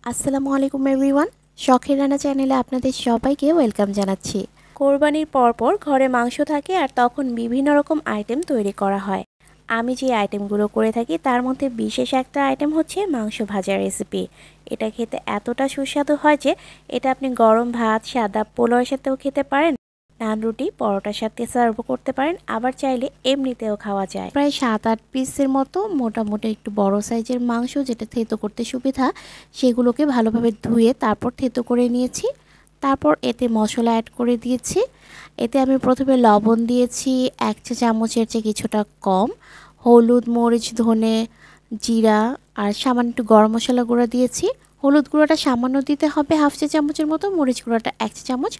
আসসালামু আলাইকুম এভরিওয়ান। শখের রান্না চ্যানেলে আপনাদের সবাইকে ওয়েলকাম জানাচ্ছি। কোরবানির পরপর ঘরে মাংস থাকে আর তখন বিভিন্ন রকম আইটেম তৈরি করা হয়। আমি যে আইটেমগুলো করে থাকি তার মধ্যে বিশেষ একটা আইটেম হচ্ছে মাংস ভাজা রেসিপি। এটা খেতে এতটা সুস্বাদু হয় যে এটা আপনি গরম ভাত, সাদা পোলাওয়ের সাথেও খেতে পারেন, নান, রুটি, পরোটার সাথে সার্ভ করতে পারেন, আবার চাইলে এমনিতেও খাওয়া যায়। প্রায় 7-8 পিসের মতো মোটামুটি একটু বড় সাইজের মাংস, যেটা থেতো করতে সুবিধা, সেগুলোকে ভালোভাবে ধুয়ে তারপর থেতো করে নিয়েছি। তারপর এতে মশলা অ্যাড করে দিয়েছি। এতে আমি প্রথমে লবণ দিয়েছি 1 চা চামচের চেয়ে কিছুটা কম, হলুদ, মরিচ, ধনে, জিরা আর সামান্য একটু গরম মশলা গুঁড়া দিয়েছি। হলুদ গুঁড়োটা সামান্য দিতে হবে, 1/2 চা চামচের মতো, মরিচ গুঁড়োটা 1 চা চামচ,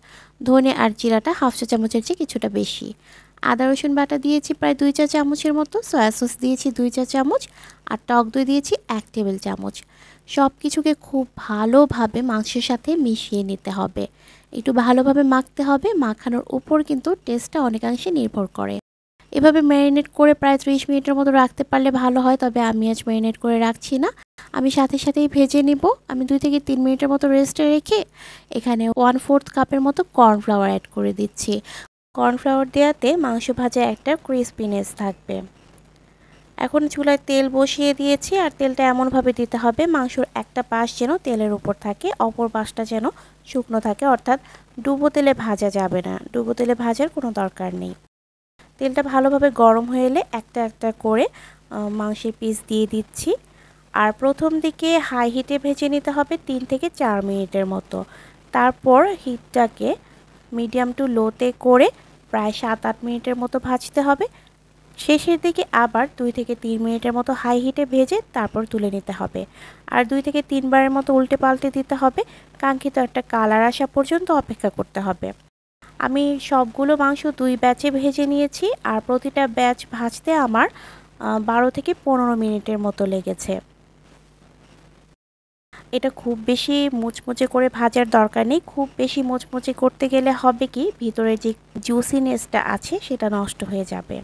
ধনে আর জিরাটা 1/2 চা চামচের চেয়ে কিছুটা বেশি। আদা রসুন বাটা দিয়েছি প্রায় 2 চা চামচের মতো, সয়া সস দিয়েছি 2 চা চামচ আর টক দই দিয়েছি 1 টেবিল চামচ। সব কিছুকে খুব ভালোভাবে মাংসের সাথে মিশিয়ে নিতে হবে। একটু ভালোভাবে মাখতে হবে, মাখানোর উপর কিন্তু টেস্টটা অনেকাংশে নির্ভর করে। এভাবে ম্যারিনেট করে প্রায় 30 মিনিটের মতো রাখতে পারলে ভালো হয়, তবে আমি আজ ম্যারিনেট করে রাখছি না, আমি সাথে সাথেই ভেজে নিব। আমি 2 থেকে 3 মিনিটের মতো রেস্টে রেখে এখানে 1/4 কাপের মতো কর্নফ্লাওয়ার অ্যাড করে দিচ্ছি। কর্নফ্লাওয়ার দেওয়াতে মাংস ভাজা একটা ক্রিসপিনেস থাকবে। এখন চুলায় তেল বসিয়ে দিয়েছি আর তেলটা এমনভাবে দিতে হবে মাংসর একটা পাশ যেন তেলের উপর থাকে, অপর পাশটা যেন শুকনো থাকে, অর্থাৎ ডুবো তেলে ভাজা যাবে না, ডুবো তেলে ভাজার কোনো দরকার নেই। তেলটা ভালোভাবে গরম হয়ে এলে একটা একটা করে মাংসের পিস দিয়ে দিচ্ছি। আর প্রথম দিকে হাই হিটে ভেজে নিতে হবে 3 থেকে 4 মিনিটের মতো। তারপর হিটটাকে মিডিয়াম টু লোতে করে প্রায় 7-8 মিনিটের মতো ভাজতে হবে। শেষের দিকে আবার 2 থেকে 3 মিনিটের মতো হাই হিটে ভেজে তারপর তুলে নিতে হবে। আর 2 থেকে 3 বারের মতো উল্টে পাল্টে দিতে হবে। কাঙ্ক্ষিত একটা কালার আসা পর্যন্ত অপেক্ষা করতে হবে। আমি সবগুলো মাংস 2 ব্যাচে ভেজে নিয়েছি আর প্রতিটা ব্যাচ ভাজতে আমার 12 থেকে 15 মিনিটের মতো লেগেছে। এটা খুব বেশি মুচমুচে করে ভাজার দরকার নেই। খুব বেশি মুচমুচে করতে গেলে হবে কি, ভিতরে যে জুসিনেসটা আছে সেটা নষ্ট হয়ে যাবে।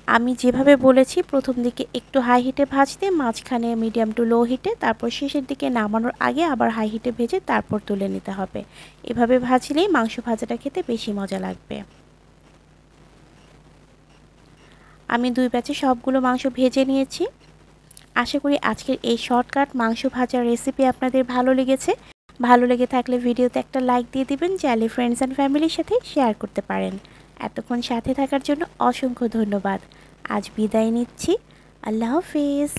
আমি যেভাবে বলেছি প্রথম দিকে একটু হাই হিটে ভাজতে, মাঝখানে মিডিয়াম টু লো হিটে, তারপর শেষের দিকে নামানোর আগে আবার হাই হিটে ভেজে তারপর তুলে নিতে হবে। এভাবে ভাজলেই মাংস ভাজাটা খেতে বেশি মজা লাগবে। আমি 2 ব্যাচে সবগুলো মাংস ভেজে নিয়েছি। আশা করি আজকের এই শর্টকাট মাংস ভাজার রেসিপি আপনাদের ভালো লেগেছে। ভালো লেগে থাকলে ভিডিওতে একটা লাইক দিয়ে দিবেন, চাইলে ফ্রেন্ডস অ্যান্ড ফ্যামিলির সাথে শেয়ার করতে পারেন। এতক্ষণ সাথে থাকার জন্য অসংখ্য ধন্যবাদ। আজ বিদায় নিচ্ছি। আল্লাহ হাফেজ।